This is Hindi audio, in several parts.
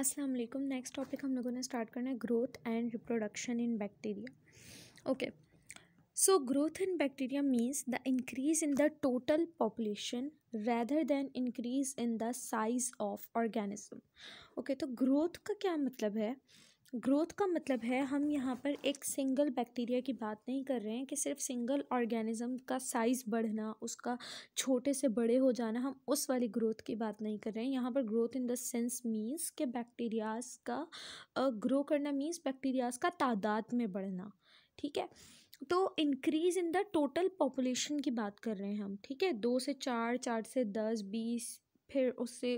अस्सलाम वालेकुम। नेक्स्ट टॉपिक हम लोगों ने स्टार्ट करना है growth and reproduction in bacteria. Okay, so growth in bacteria means the increase in the total population rather than increase in the size of organism। Okay, तो ग्रोथ का क्या मतलब है? ग्रोथ का मतलब है हम यहाँ पर एक सिंगल बैक्टीरिया की बात नहीं कर रहे हैं कि सिर्फ सिंगल ऑर्गेनिज्म का साइज़ बढ़ना, उसका छोटे से बड़े हो जाना, हम उस वाली ग्रोथ की बात नहीं कर रहे हैं। यहाँ पर growth in the sense means के बैक्टीरियाज का ग्रो करना मीन्स बैक्टीरियाज का तादाद में बढ़ना। ठीक है, तो increase in the total population की बात कर रहे हैं हम। ठीक है, 2 से 4, 4 से 10, 20, फिर उससे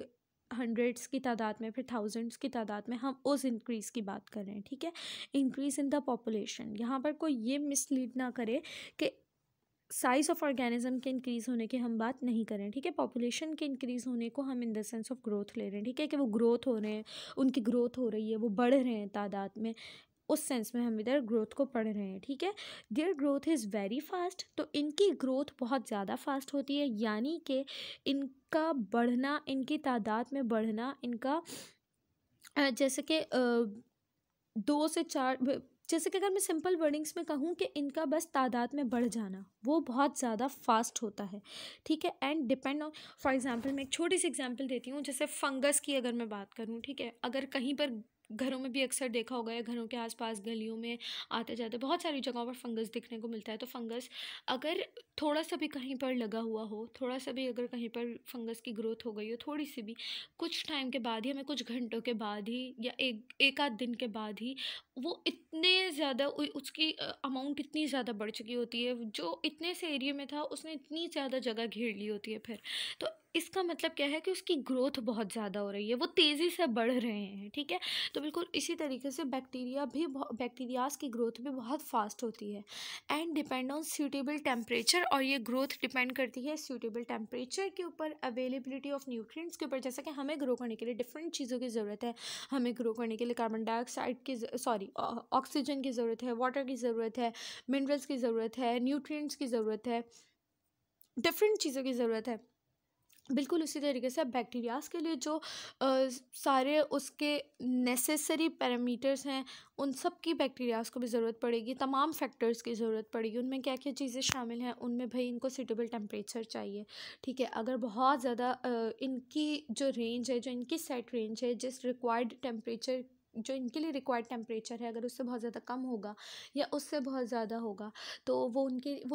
हंड्रेड्स की तादाद में, फिर थाउजेंड्स की तादाद में, हम उस इंक्रीज़ की बात कर रहे हैं। ठीक है, इंक्रीज़ इन द पॉपुलेशन। यहाँ पर कोई ये मिसलीड ना करे कि साइज ऑफ ऑर्गेनिज्म के इंक्रीज़ होने की हम बात नहीं कर रहे हैं। ठीक है, पॉपुलेशन के इंक्रीज़ होने को हम in the sense of growth ले रहे हैं। ठीक है, कि वो ग्रोथ हो रहे हैं, उनकी ग्रोथ हो रही है, वो बढ़ रहे हैं तादाद में, उस सेंस में हम इधर ग्रोथ को पढ़ रहे हैं। ठीक है, their growth is very fast, तो इनकी ग्रोथ बहुत ज़्यादा फास्ट होती है, यानी कि इनका बढ़ना, इनकी तादाद में बढ़ना, इनका जैसे कि 2 से 4, जैसे कि अगर मैं सिंपल वर्डिंग्स में कहूँ कि इनका बस तादाद में बढ़ जाना वो बहुत ज़्यादा फास्ट होता है। ठीक है, and depend on, for example मैं एक छोटी सी एग्जांपल देती हूँ। जैसे फंगस की अगर मैं बात करूँ, ठीक है, अगर कहीं पर घरों में भी अक्सर देखा होगा, या घरों के आसपास गलियों में आते जाते बहुत सारी जगहों पर फंगस दिखने को मिलता है। तो फंगस अगर थोड़ा सा भी कहीं पर लगा हुआ हो, थोड़ा सा भी अगर कहीं पर फंगस की ग्रोथ हो गई हो, थोड़ी सी भी, कुछ टाइम के बाद ही, हमें कुछ घंटों के बाद ही, या एक आध दिन के बाद ही वो इतने ज़्यादा उसकी अमाउंट इतनी ज़्यादा बढ़ चुकी होती है, जो इतने से एरिया में था उसने इतनी ज़्यादा जगह घेर ली होती है। फिर तो इसका मतलब क्या है कि उसकी ग्रोथ बहुत ज़्यादा हो रही है, वो तेज़ी से बढ़ रहे हैं। ठीक है, तो बिल्कुल इसी तरीके से बैक्टीरियाज की ग्रोथ भी बहुत फास्ट होती है and depend on suitable temperature. और ये ग्रोथ डिपेंड करती है सूटेबल टेम्परेचर के ऊपर, अवेलेबिलिटी ऑफ न्यूट्रिएंट्स के ऊपर। जैसा कि हमें ग्रो करने के लिए डिफरेंट चीज़ों की ज़रूरत है। हमें ग्रो करने के लिए कार्बन डाइऑक्साइड की ऑक्सीजन की ज़रूरत है, वाटर की ज़रूरत है, मिनरल्स की ज़रूरत है, न्यूट्रिएंट्स की ज़रूरत है, डिफरेंट चीज़ों की ज़रूरत है। बिल्कुल उसी तरीके से बैक्टीरियाज के लिए जो सारे उसके नेसेसरी पैरामीटर्स हैं, उन सब की बैक्टीरियाज को भी ज़रूरत पड़ेगी, तमाम फैक्टर्स की ज़रूरत पड़ेगी। उनमें क्या क्या चीज़ें शामिल हैं, उनमें भाई इनको सूटेबल टेम्परेचर चाहिए। ठीक है, अगर बहुत ज़्यादा इनकी जो रेंज है, जो इनकी सेट रेंज है, जिस रिक्वायर्ड टेम्परेचर, जो इनके लिए रिक्वायर्ड टेम्परेचर है, अगर उससे बहुत ज़्यादा कम होगा या उससे बहुत ज़्यादा होगा, तो वो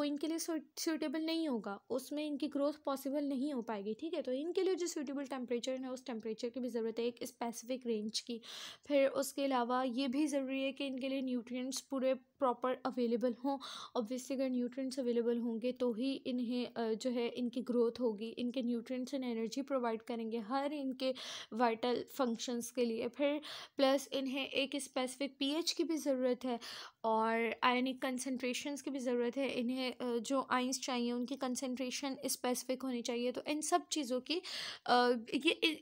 इनके लिए सूटेबल नहीं होगा, उसमें इनकी ग्रोथ पॉसिबल नहीं हो पाएगी। ठीक है, तो इनके लिए जो सूटेबल टेम्परेचर है, उस टेम्परेचर की भी ज़रूरत है, एक स्पेसिफिक रेंज की। फिर उसके अलावा ये भी ज़रूरी है कि इनके लिए न्यूट्रिएंट्स पूरे प्रॉपर अवेलेबल हों। ऑब्वियसली अगर न्यूट्रिएंट्स अवेलेबल होंगे तो ही इन्हें जो है इनकी ग्रोथ होगी। इनके न्यूट्रिएंट्स एंड एनर्जी प्रोवाइड करेंगे हर इनके वाइटल फंक्शंस के लिए। फिर प्लस इन्हें एक स्पेसिफिक पीएच की भी ज़रूरत है और आयनिक कंसंट्रेशंस की भी ज़रूरत है। इन्हें जो आइंस चाहिए उनकी कंसंट्रेशन स्पेसिफिक होनी चाहिए। तो इन सब चीज़ों की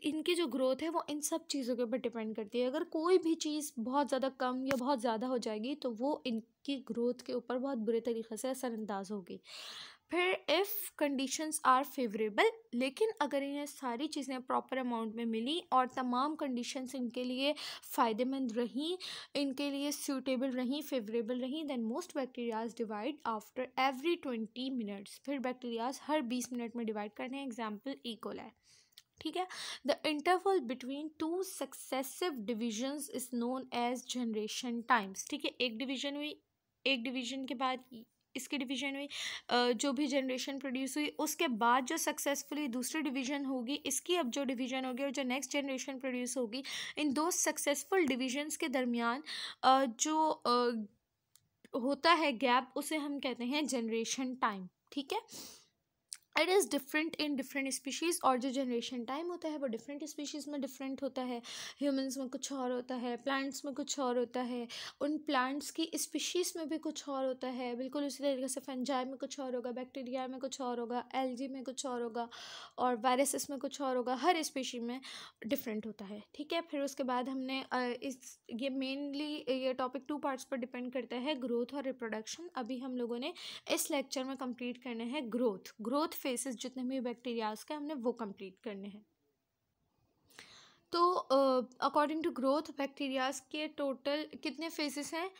इनकी जो ग्रोथ है वो इन सब चीज़ों के ऊपर डिपेंड करती है। अगर कोई भी चीज़ बहुत ज़्यादा कम या बहुत ज़्यादा हो जाएगी तो वो इनकी ग्रोथ के ऊपर बहुत बुरे तरीके से असरअंदाज होगी। फिर इफ़ कंडीशंस आर फेवरेबल, लेकिन अगर इन्हें सारी चीज़ें प्रॉपर अमाउंट में मिली और तमाम कंडीशंस इनके लिए फ़ायदेमंद रहीं, इनके लिए सूटेबल रहीं, फेवरेबल रहीं, then most bacterias divide after every 20 minutes. फिर बैक्टीरियाज हर 20 मिनट में डिवाइड करने हैं। Example E coli. ठीक है, the interval between two successive divisions is known as generation times. ठीक है, एक डिवीजन हुई, एक डिवीजन के बाद इसकी डिवीजन हुई, जो भी जनरेशन प्रोड्यूस हुई, उसके बाद जो सक्सेसफुली दूसरी डिवीजन होगी, इसकी अब जो डिवीजन होगी और जो नेक्स्ट जनरेशन प्रोड्यूस होगी, इन दो सक्सेसफुल डिविजन्स के दरमियान जो होता है गैप, उसे हम कहते हैं जनरेशन टाइम। ठीक है, it is different in different species. और जो जनरेशन टाइम होता है वो डिफरेंट स्पीशीज़ में डिफरेंट होता है। ह्यूमंस में कुछ और होता है, प्लांट्स में कुछ और होता है, उन प्लांट्स की स्पीशीज़ में भी कुछ और होता है। बिल्कुल उसी तरीके से फंजाई में कुछ और होगा, बैक्टीरिया में कुछ और होगा, एल्गी में कुछ और होगा, और वायरसेस में कुछ और होगा। हर स्पीशी में डिफरेंट होता है। ठीक है, फिर उसके बाद हमने ये मेनली ये टॉपिक 2 पार्ट्स पर डिपेंड करता है, ग्रोथ और रिप्रोडक्शन। अभी हम लोगों ने इस लेक्चर में कंप्लीट करने हैं ग्रोथ फेसेस, जितने भी बैक्टीरियाज के हमने वो कंप्लीट करने हैं। तो अकॉर्डिंग टू ग्रोथ बैक्टीरियाज के टोटल कितने फेजेस हैं?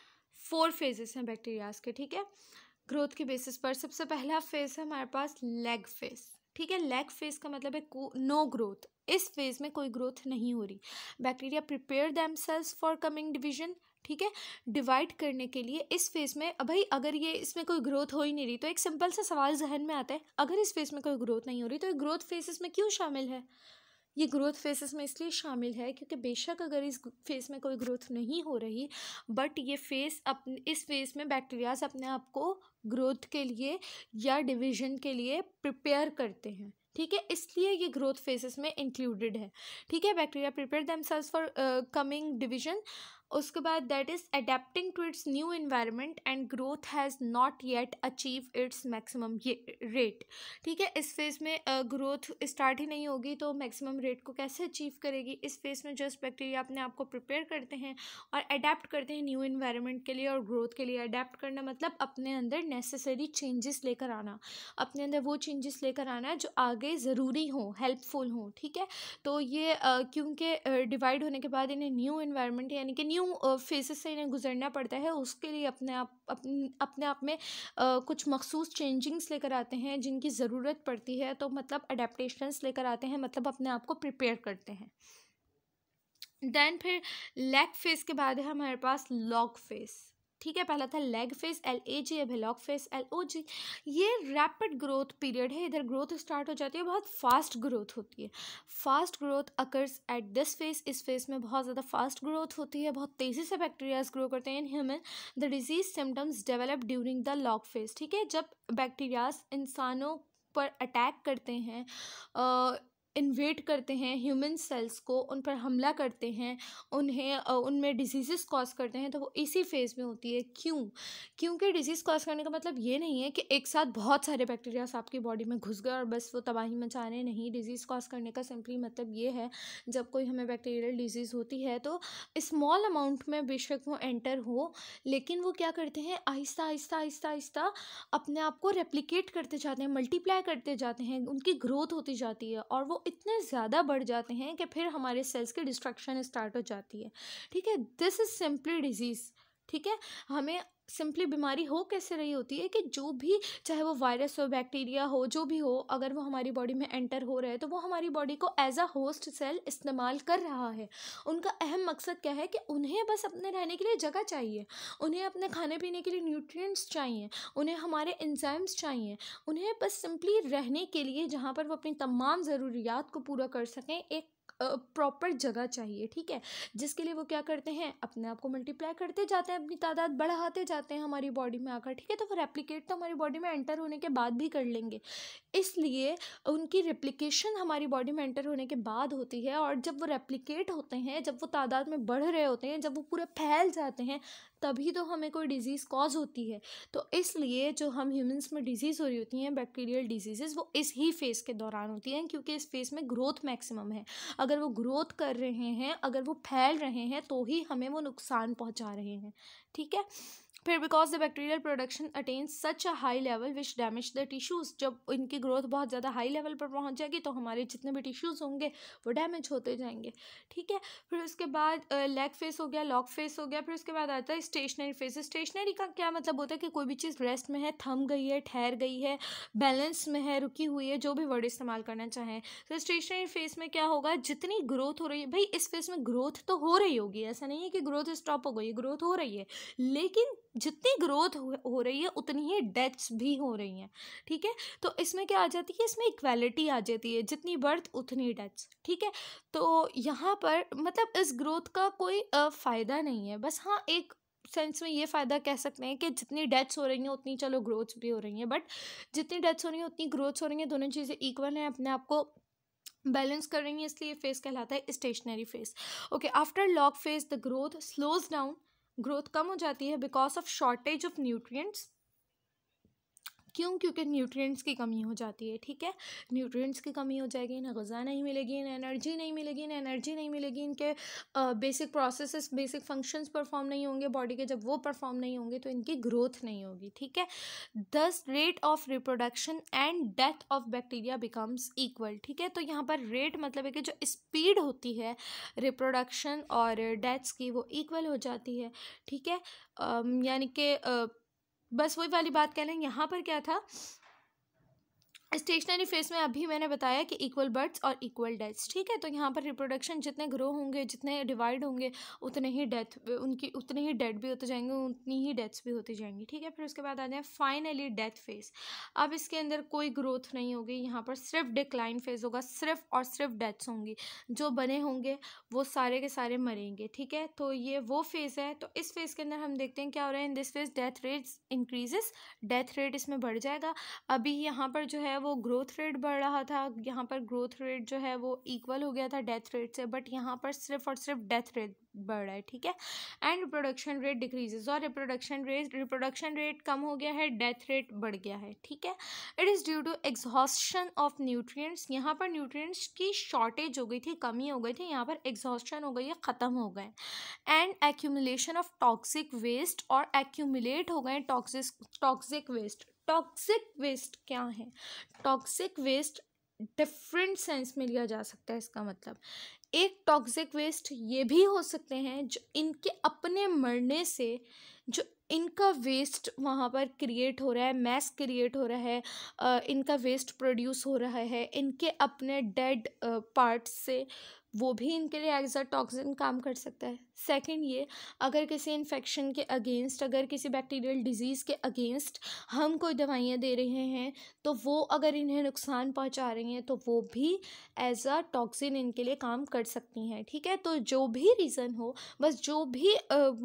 4 फेजेस हैं बैक्टीरियाज के, ठीक है। ग्रोथ के बेसिस पर सबसे पहला फेज है हमारे पास लैग फेज, ठीक है। लैग फेज का मतलब है नो ग्रोथ। इस फेज में कोई ग्रोथ नहीं हो रही। Bacteria prepare themselves for coming division, ठीक है, डिवाइड करने के लिए। इस फेज में भाई अगर ये इसमें कोई ग्रोथ हो ही नहीं रही तो एक सिंपल सा सवाल जहन में आता है, अगर इस फेज में कोई ग्रोथ नहीं हो रही तो ये ग्रोथ फेजेस में क्यों शामिल है? ये ग्रोथ फेसेस में इसलिए शामिल है क्योंकि बेशक अगर इस फेस में कोई ग्रोथ नहीं हो रही, बट ये फेस इस फेस में बैक्टीरियाज अपने आप को ग्रोथ के लिए या डिवीजन के लिए प्रिपेयर करते हैं, ठीक है, इसलिए ये ग्रोथ फेसेस में इंक्लूडेड है, ठीक है। Bacteria prepare themselves for coming division. उसके बाद that is adapting to its new environment and growth has not yet achieve its maximum rate, ठीक है। इस फेज में ग्रोथ स्टार्ट ही नहीं होगी तो मैक्सिमम रेट को कैसे अचीव करेगी? इस फेज में जस्ट बैक्टीरिया अपने आप को प्रिपेयर करते हैं और अडेप्ट करते हैं न्यू इन्वायरमेंट के लिए और ग्रोथ के लिए। अडेप्ट करना मतलब अपने अंदर नेसेसरी चेंजेस लेकर आना, अपने अंदर वो चेंजेस लेकर आना जो आगे ज़रूरी हो, हेल्पफुल हो, ठीक है। तो ये क्योंकि डिवाइड होने के बाद इन्हें न्यू इन्वायरमेंट यानी कि न्यू फेसेस से इन्हें गुजरना पड़ता है, उसके लिए अपने आप में कुछ मखसूस चेंजिंग्स लेकर आते हैं जिनकी ज़रूरत पड़ती है। तो मतलब अडेप्टेशंस लेकर आते हैं, मतलब अपने आप को प्रिपेयर करते हैं। देन फिर लैग फेज के बाद है हमारे पास लॉग फेज, ठीक है। पहला था लैग फेज LAG, अब है लॉग फेज LOG। ये रैपिड ग्रोथ पीरियड है, इधर ग्रोथ स्टार्ट हो जाती है, बहुत फास्ट ग्रोथ होती है। Fast growth occurs at this phase, इस फेज में बहुत ज़्यादा फास्ट ग्रोथ होती है, बहुत तेज़ी से बैक्टीरियाज ग्रो करते हैं in human. The disease symptoms develop during the log phase, ठीक है। जब बैक्टीरियाज इंसानों पर अटैक करते हैं, इन्वेट करते हैं ह्यूमन सेल्स को, उन पर हमला करते हैं, उन्हें उनमें डिजीज़ कॉज करते हैं, तो वो इसी फेज़ में होती है। क्यों? क्योंकि डिजीज़ कॉज करने का मतलब ये नहीं है कि एक साथ बहुत सारे बैक्टीरियाज आपकी बॉडी में घुस गए और बस वो तबाही मचा रहे, नहीं। डिजीज़ कॉज करने का सिंपली मतलब ये है, जब कोई हमें बैक्टीरियल डिजीज़ होती है तो स्मॉल अमाउंट में बेशक वो एंटर हो, लेकिन वो क्या करते हैं, आहिस्ता आहिस्ता आहिस्ता आहिस्ता अपने आप को रेप्लिकेट करते जाते हैं, मल्टीप्लाई करते जाते हैं, उनकी ग्रोथ होती जाती है और वो इतने ज़्यादा बढ़ जाते हैं कि फिर हमारे सेल्स की डिस्ट्रक्शन स्टार्ट हो जाती है, ठीक है। दिस इज़ सिंपली डिजीज़, ठीक है। हमें सिंपली बीमारी हो कैसे रही होती है कि जो भी, चाहे वो वायरस हो, बैक्टीरिया हो, जो भी हो, अगर वो हमारी बॉडी में एंटर हो रहे हैं तो वो हमारी बॉडी को एज अ होस्ट सेल इस्तेमाल कर रहा है। उनका अहम मकसद क्या है कि उन्हें बस अपने रहने के लिए जगह चाहिए, उन्हें अपने खाने पीने के लिए न्यूट्रिएंट्स चाहिए, उन्हें हमारे एंजाइम्स चाहिए, उन्हें बस सिंपली रहने के लिए जहाँ पर वो अपनी तमाम ज़रूरियात को पूरा कर सकें एक प्रॉपर जगह चाहिए, ठीक है। जिसके लिए वो क्या करते हैं, अपने आप को मल्टीप्लाई करते जाते हैं, अपनी तादाद बढ़ाते जाते हैं हमारी बॉडी में आकर, ठीक है। तो वो रेप्लिकेट तो हमारी बॉडी में एंटर होने के बाद भी कर लेंगे, इसलिए उनकी रेप्लिकेशन हमारी बॉडी में एंटर होने के बाद होती है। और जब वो रेप्लिकेट होते हैं, जब वो तादाद में बढ़ रहे होते हैं, जब वो पूरे फैल जाते हैं, तभी तो हमें कोई डिजीज़ कॉज होती है। तो इसलिए जो हम ह्यूमंस में डिजीज़ हो रही होती हैं, बैक्टीरियल डिजीज़, वो इस ही फेज़ के दौरान होती हैं, क्योंकि इस फेज़ में ग्रोथ मैक्सिमम है। अगर वो ग्रोथ कर रहे हैं, अगर वो फैल रहे हैं, तो ही हमें वो नुकसान पहुंचा रहे हैं, ठीक है। फिर because the bacterial production attains such a high level which damage the tissues, जब इनकी ग्रोथ बहुत ज़्यादा हाई लेवल पर पहुंच जाएगी तो हमारे जितने भी टिश्यूज़ होंगे वो डैमेज होते जाएंगे, ठीक है। फिर उसके बाद लैग फेस हो गया, लॉग फेस हो गया, फिर उसके बाद आता है स्टेशनरी फेस। स्टेशनरी का क्या मतलब होता है कि कोई भी चीज़ रेस्ट में है, थम गई है, ठहर गई है, बैलेंस में है, रुकी हुई है, जो भी वर्ड इस्तेमाल करना चाहें। तो स्टेशनरी फेस में क्या होगा, जितनी ग्रोथ हो रही है, भाई इस फेस में ग्रोथ तो हो रही होगी, ऐसा नहीं है कि ग्रोथ स्टॉप हो गई, ग्रोथ हो रही है, लेकिन जितनी ग्रोथ हो रही है उतनी ही डेथ्स भी हो रही हैं, ठीक है। तो इसमें क्या आ जाती है, इसमें इक्वालिटी आ जाती है, जितनी बर्थ उतनी डेथ्स, ठीक है। तो यहाँ पर मतलब इस ग्रोथ का कोई फ़ायदा नहीं है, बस हाँ एक सेंस में ये फ़ायदा कह सकते हैं कि जितनी डेथ्स हो रही हैं उतनी चलो ग्रोथ्स भी हो रही हैं, बट जितनी डेथ्स हो रही हैं उतनी ग्रोथ्स हो रही हैं, दोनों चीज़ें इक्वल हैं, अपने आप को बैलेंस कर रही हैं, इसलिए फेस कहलाता है stationary phase. Okay, after log phase the growth slows down, growth कम हो जाती है because of shortage of nutrients. क्यों? क्योंकि न्यूट्रिएंट्स की कमी हो जाती है, ठीक है। न्यूट्रिएंट्स की कमी हो जाएगी, ना ग़िज़ा नहीं मिलेगी, ना एनर्जी नहीं मिलेगी, ना एनर्जी नहीं मिलेगी, इनके basic processes, basic functions perform नहीं होंगे बॉडी के। जब वो परफॉर्म नहीं होंगे तो इनकी ग्रोथ नहीं होगी, ठीक है। दस rate of reproduction and death of bacteria becomes equal, ठीक है। तो यहाँ पर रेट मतलब है कि जो स्पीड होती है रिप्रोडक्शन और डेथ्स की वो इक्वल हो जाती है, ठीक है। यानी कि बस वही वाली बात कह लें। यहाँ पर क्या था, स्टेशनरी फेज में अभी मैंने बताया कि इक्वल बर्थ्स और इक्वल डेथ्स, ठीक है। तो यहाँ पर रिप्रोडक्शन जितने ग्रो होंगे, जितने डिवाइड होंगे, उतने ही डेथ उनकी उतने ही डेड भी होते जाएंगे, उतनी ही डेथ्स भी होती जाएंगी, ठीक है। फिर उसके बाद आ जाए फाइनली डेथ फेज। अब इसके अंदर कोई ग्रोथ नहीं होगी, यहाँ पर सिर्फ डिक्लाइन फेज होगा, सिर्फ और सिर्फ डेथ्स होंगी। जो बने होंगे वो सारे के सारे मरेंगे, ठीक है। तो ये वो फेज़ है। तो इस फेज़ के अंदर हम देखते हैं क्या हो रहा है। In this phase death rate increases, death rate इसमें बढ़ जाएगा। अभी यहाँ पर जो है वो ग्रोथ रेट बढ़ रहा था, यहाँ पर ग्रोथ रेट जो है वो इक्वल हो गया था डेथ रेट से, बट यहाँ पर सिर्फ और सिर्फ डेथ रेट बढ़ रहा है, ठीक है। एंड रिप्रोडक्शन रेट डिक्रीजेस, और रिप्रोडक्शन रेट कम हो गया है, डेथ रेट बढ़ गया है, ठीक है। It is due to exhaustion of nutrients. यहाँ पर न्यूट्रिएंट्स की शॉर्टेज हो गई थी, कमी हो गई थी, यहाँ पर एग्जॉस्शन हो गई है, ख़त्म हो गए। And accumulation of toxic waste, और एक्यूमुलेट हो गए टॉक्सिक वेस्ट। टॉक्सिक वेस्ट क्या है? टॉक्सिक वेस्ट डिफरेंट सेंस में लिया जा सकता है। इसका मतलब एक टॉक्सिक वेस्ट ये भी हो सकते हैं जो इनके अपने मरने से जो इनका वेस्ट वहाँ पर क्रिएट हो रहा है, मैस क्रिएट हो रहा है, इनका वेस्ट प्रोड्यूस हो रहा है इनके अपने डेड पार्ट्स से, वो भी इनके लिए एज अ टॉक्सिन काम कर सकता है। सेकंड ये, अगर किसी इन्फेक्शन के अगेंस्ट, अगर किसी बैक्टीरियल डिजीज़ के अगेंस्ट हम कोई दवाइयाँ दे रहे हैं तो वो अगर इन्हें नुकसान पहुंचा रही हैं तो वो भी एज अ टॉक्सिन इनके लिए काम कर सकती हैं, ठीक है। तो जो भी रीज़न हो, बस जो भी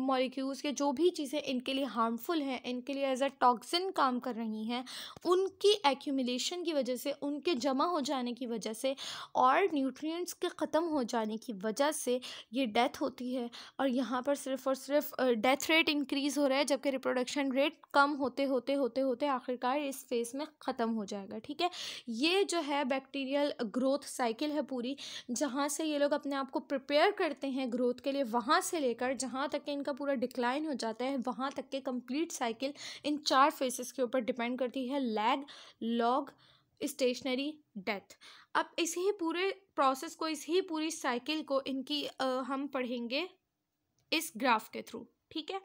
मॉलिक्यूल्स के जो भी चीज़ें इनके लिए हार्मफुल हैं, इनके लिए एज अ टॉक्सिन काम कर रही हैं, उनकी एक्यूमुलेशन की वजह से, उनके जमा हो जाने की वजह से और न्यूट्रिएंट्स के ख़त्म हो जाने की वजह से ये डेथ होती है। और यहाँ पर सिर्फ और सिर्फ डेथ रेट इंक्रीज़ हो रहा है, जबकि रिप्रोडक्शन रेट कम होते होते होते होते आखिरकार इस फेज़ में ख़त्म हो जाएगा, ठीक है। ये जो है बैक्टीरियल ग्रोथ साइकिल है पूरी, जहाँ से ये लोग अपने आप को प्रिपेयर करते हैं ग्रोथ के लिए, वहाँ से लेकर जहाँ तक कि इनका पूरा डिक्लाइन हो जाता है, वहाँ तक के कंप्लीट साइकिल इन 4 फेसेस के ऊपर डिपेंड करती है: लैग, लॉग, स्टेशनरी, डेथ। अब इसी पूरे प्रोसेस को, इसी पूरी साइकिल को इनकी हम पढ़ेंगे इस ग्राफ के थ्रू, ठीक है।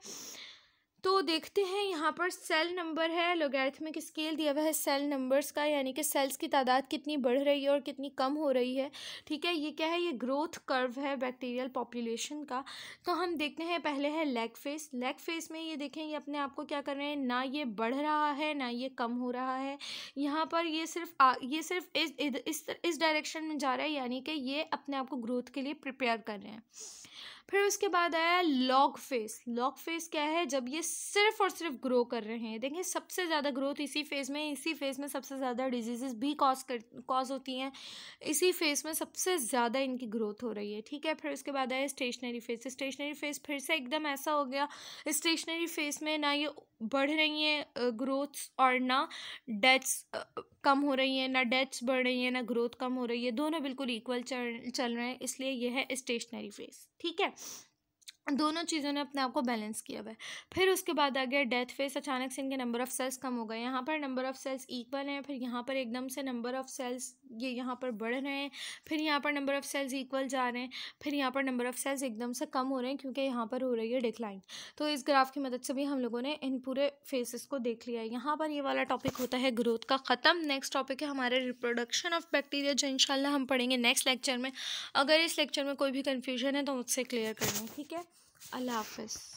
तो देखते हैं यहाँ पर सेल नंबर है, लॉगरिथमिक स्केल दिया हुआ है सेल नंबर्स का, यानी कि सेल्स की तादाद कितनी बढ़ रही है और कितनी कम हो रही है, ठीक है। ये क्या है? ये ग्रोथ कर्व है बैक्टीरियल पॉपुलेशन का। तो हम देखते हैं, पहले है लेग फेस। लेग फेस में ये देखें, ये अपने आप को क्या कर रहे हैं, ना ये बढ़ रहा है ना ये कम हो रहा है। यहाँ पर ये सिर्फ इस डायरेक्शन में जा रहा है, यानी कि ये अपने आप को ग्रोथ के लिए प्रिपेयर कर रहे हैं। फिर उसके बाद आया लॉग फेस। लॉग फेस क्या है? जब ये सिर्फ और सिर्फ ग्रो कर रहे हैं। देखें, सबसे ज़्यादा ग्रोथ इसी फेज़ में सबसे ज़्यादा डिजीज़ भी कॉज होती हैं, इसी फेज़ में सबसे ज़्यादा इनकी ग्रोथ हो रही है, ठीक है। फिर उसके बाद आया स्टेशनरी फेज। स्टेशनरी फेज फिर से एकदम ऐसा हो गया, स्टेशनरी फेज में ना ये बढ़ रही हैं ग्रोथ्स और ना डेथ्स कम हो रही हैं, ना डेथ्स बढ़ रही हैं ना ग्रोथ कम हो रही है, दोनों बिल्कुल इक्वल चल रहे हैं, इसलिए यह है स्टेशनरी फेज, ठीक है। दोनों चीज़ों ने अपने आप को बैलेंस किया हुआ है। फिर उसके बाद आ गया डेथ फेस। अचानक से इनके नंबर ऑफ़ सेल्स कम हो गए, यहाँ पर नंबर ऑफ़ सेल्स इक्वल हैं, फिर यहाँ पर एकदम से नंबर ऑफ़ सेल्स ये यहाँ पर बढ़ रहे हैं, फिर यहाँ पर नंबर ऑफ़ सेल्स इक्वल जा रहे हैं, फिर यहाँ पर नंबर ऑफ़ सेल्स एकदम से कम हो रहे हैं क्योंकि यहाँ पर हो रही है डिक्लाइन। तो इस ग्राफ की मदद से भी हम लोगों ने इन पूरे फेसेस को देख लिया है। यहाँ पर ये वाला टॉपिक होता है ग्रोथ का ख़त्म। नेक्स्ट टॉपिक है हमारे रिप्रोडक्शन ऑफ बैक्टीरिया, जो इंशाल्लाह हम पढ़ेंगे नेक्स्ट लेक्चर में। अगर इस लेक्चर में कोई भी कन्फ्यूजन है तो मुझसे क्लियर कर लें, ठीक है। अल्लाह हाफ़िज़।